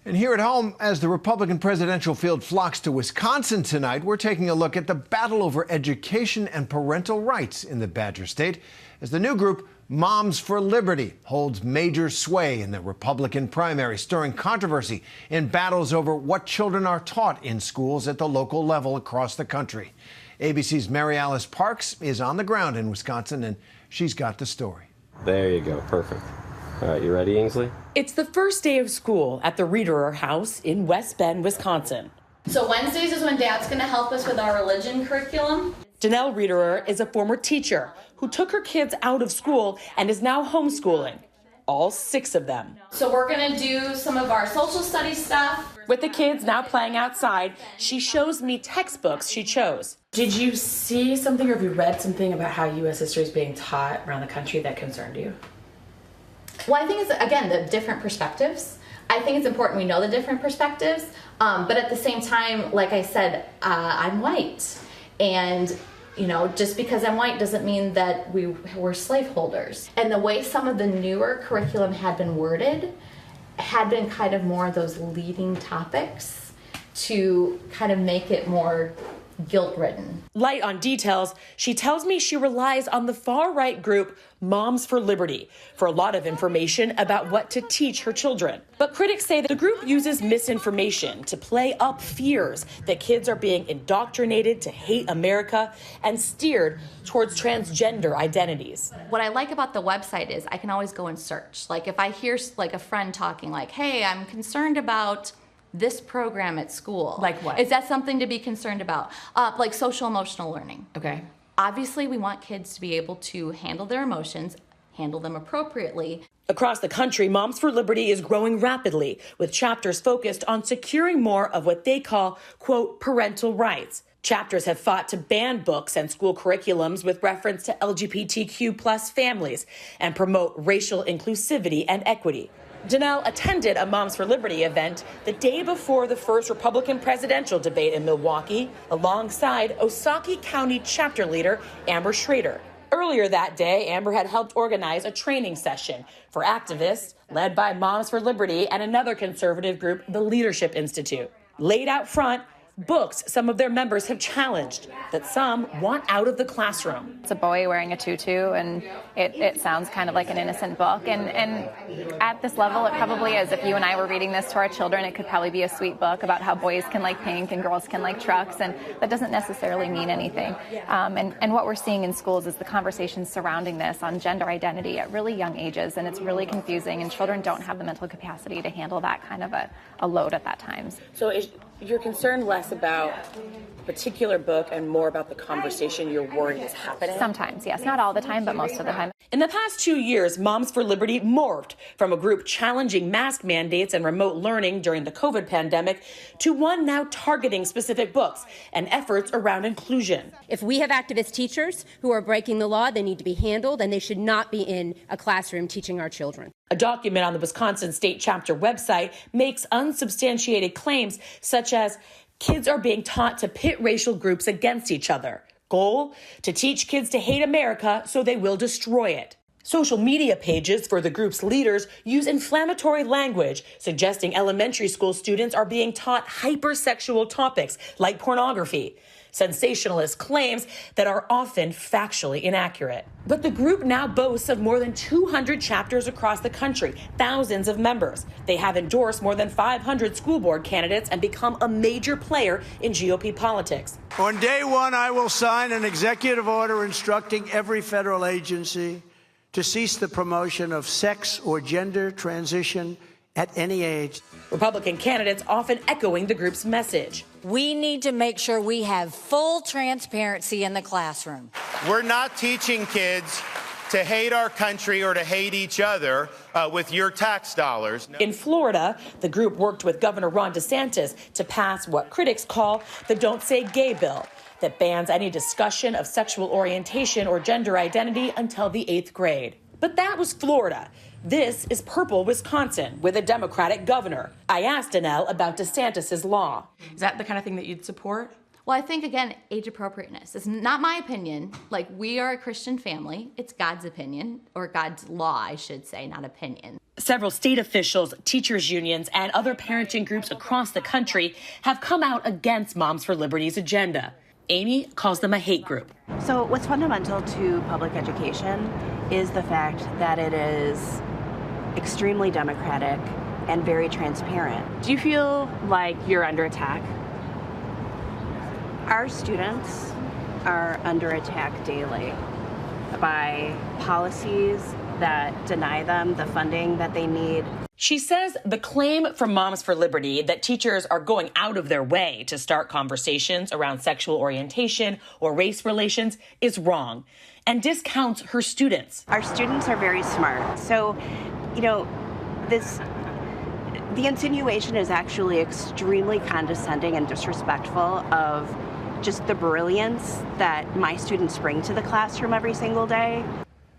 And here at home, as the Republican presidential field flocks to Wisconsin tonight, we're taking a look at the battle over education and parental rights in the Badger State as the new group, Moms for Liberty, holds major sway in the Republican primary, stirring controversy in battles over what children are taught in schools at the local level across the country. ABC's MaryAlice Parks is on the ground in Wisconsin, and she's got the story. There you go. Perfect. All right, you ready, Ainsley? It's the first day of school at the Reederer House in West Bend, Wisconsin. So Wednesdays is when Dad's going to help us with our religion curriculum. Janelle Reederer is a former teacher who took her kids out of school and is now homeschooling, all 6 of them. So we're going to do some of our social studies stuff. With the kids now playing outside, she shows me textbooks she chose. Did you see something or have you read something about how U.S. history is being taught around the country that concerned you? Well, I think it's, again, the different perspectives. I think it's important we know the different perspectives, but at the same time, like I said, I'm white. And, you know, just because I'm white doesn't mean that we're slaveholders. And the way some of the newer curriculum had been worded had been kind of more of those leading topics to kind of make it more guilt-ridden. Light on details, she tells me she relies on the far-right group Moms for Liberty for a lot of information about what to teach her children. But critics say that the group uses misinformation to play up fears that kids are being indoctrinated to hate America and steered towards transgender identities. What I like about the website is I can always go and search. Like if I hear like a friend talking like, hey, I'm concerned about this program at school. Like what? Is that something to be concerned about? Like social emotional learning. Okay. Obviously, we want kids to be able to handle their emotions, handle them appropriately. Across the country, Moms for Liberty is growing rapidly, with chapters focused on securing more of what they call, quote, parental rights. Chapters have fought to ban books and school curriculums with reference to LGBTQ plus families and promote racial inclusivity and equity. Janelle attended a Moms for Liberty event the day before the first Republican presidential debate in Milwaukee, alongside Osaukee County chapter leader Amber Schrader. Earlier that day, Amber had helped organize a training session for activists led by Moms for Liberty and another conservative group, the Leadership Institute. Laid out front, books some of their members have challenged that some want out of the classroom. It's a boy wearing a tutu, and it sounds kind of like an innocent book. And at this level, it probably is. If you and I were reading this to our children, it could probably be a sweet book about how boys can like pink and girls can like trucks, and that doesn't necessarily mean anything. And what we're seeing in schools is the conversations surrounding this on gender identity at really young ages, and it's really confusing, and children don't have the mental capacity to handle that kind of a load at that time. So you're concerned less about a particular book and more about the conversation you're worried is happening? Sometimes, yes. Not all the time, but most of the time. In the past 2 years, Moms for Liberty morphed from a group challenging mask mandates and remote learning during the COVID pandemic to one now targeting specific books and efforts around inclusion. If we have activist teachers who are breaking the law, they need to be handled, and they should not be in a classroom teaching our children. A document on the Wisconsin State Chapter website makes unsubstantiated claims such as kids are being taught to pit racial groups against each other. Goal? To teach kids to hate America so they will destroy it. Social media pages for the group's leaders use inflammatory language, suggesting elementary school students are being taught hypersexual topics like pornography. Sensationalist claims that are often factually inaccurate. But the group now boasts of more than 200 chapters across the country, thousands of members. They have endorsed more than 500 school board candidates and become a major player in GOP politics. On day one, I will sign an executive order instructing every federal agency to cease the promotion of sex or gender transition at any age. Republican candidates often echoing the group's message. We need to make sure we have full transparency in the classroom. We're not teaching kids to hate our country or to hate each other with your tax dollars. In Florida, the group worked with Governor Ron DeSantis to pass what critics call the Don't Say Gay bill that bans any discussion of sexual orientation or gender identity until the 8th grade. But that was Florida. This is purple Wisconsin with a Democratic governor. I asked Danelle about DeSantis's law. Is that the kind of thing that you'd support? Well, I think, again, age appropriateness. It's not my opinion. Like, we are a Christian family. It's God's opinion, or God's law, I should say, not opinion. Several state officials, teachers' unions, and other parenting groups across the country have come out against Moms for Liberty's agenda. Amy calls them a hate group. So what's fundamental to public education is the fact that it is extremely democratic and very transparent. Do you feel like you're under attack? Our students are under attack daily by policies that deny them the funding that they need. She says the claim from Moms for Liberty that teachers are going out of their way to start conversations around sexual orientation or race relations is wrong and discounts her students. Our students are very smart. So, the insinuation is actually extremely condescending and disrespectful of just the brilliance that my students bring to the classroom every single day.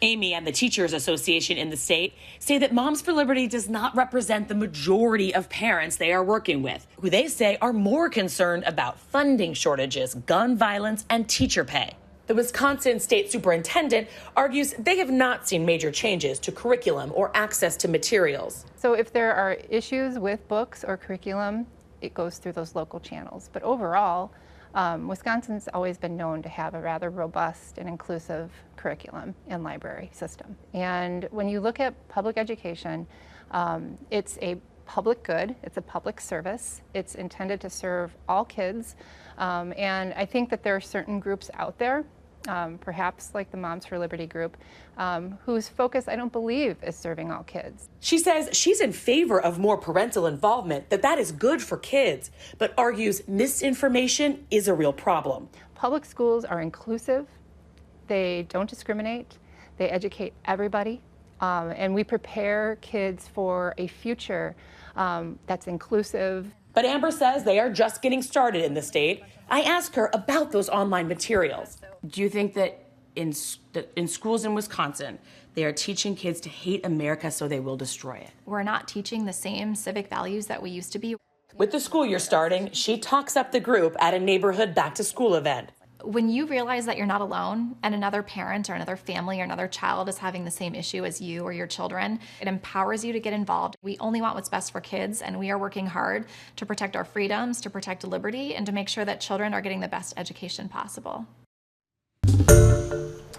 Amy and the Teachers Association in the state say that Moms for Liberty does not represent the majority of parents they are working with, who they say are more concerned about funding shortages, gun violence, and teacher pay. The Wisconsin state superintendent argues they have not seen major changes to curriculum or access to materials. So if there are issues with books or curriculum, it goes through those local channels. But overall, Wisconsin's always been known to have a rather robust and inclusive curriculum and library system. And when you look at public education, it's a public good, it's a public service, it's intended to serve all kids. And I think that there are certain groups out there, perhaps like the Moms for Liberty group, whose focus, I don't believe, is serving all kids. She says she's in favor of more parental involvement, that is good for kids, but argues misinformation is a real problem. Public schools are inclusive, they don't discriminate, they educate everybody, and we prepare kids for a future that's inclusive. But Amber says they are just getting started in the state. I asked her about those online materials. Do you think that in schools in Wisconsin, they are teaching kids to hate America so they will destroy it? We're not teaching the same civic values that we used to be. With the school year starting, she talks up the group at a neighborhood back-to-school event. When you realize that you're not alone and another parent or another family or another child is having the same issue as you or your children, it empowers you to get involved. We only want what's best for kids, and we are working hard to protect our freedoms, to protect liberty, and to make sure that children are getting the best education possible.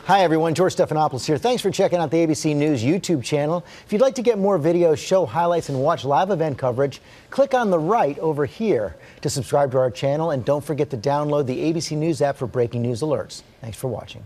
Hi everyone, George Stephanopoulos here. Thanks for checking out the ABC News YouTube channel. If you'd like to get more videos, show highlights, and watch live event coverage, click on the right over here to subscribe to our channel, and don't forget to download the ABC News app for breaking news alerts. Thanks for watching.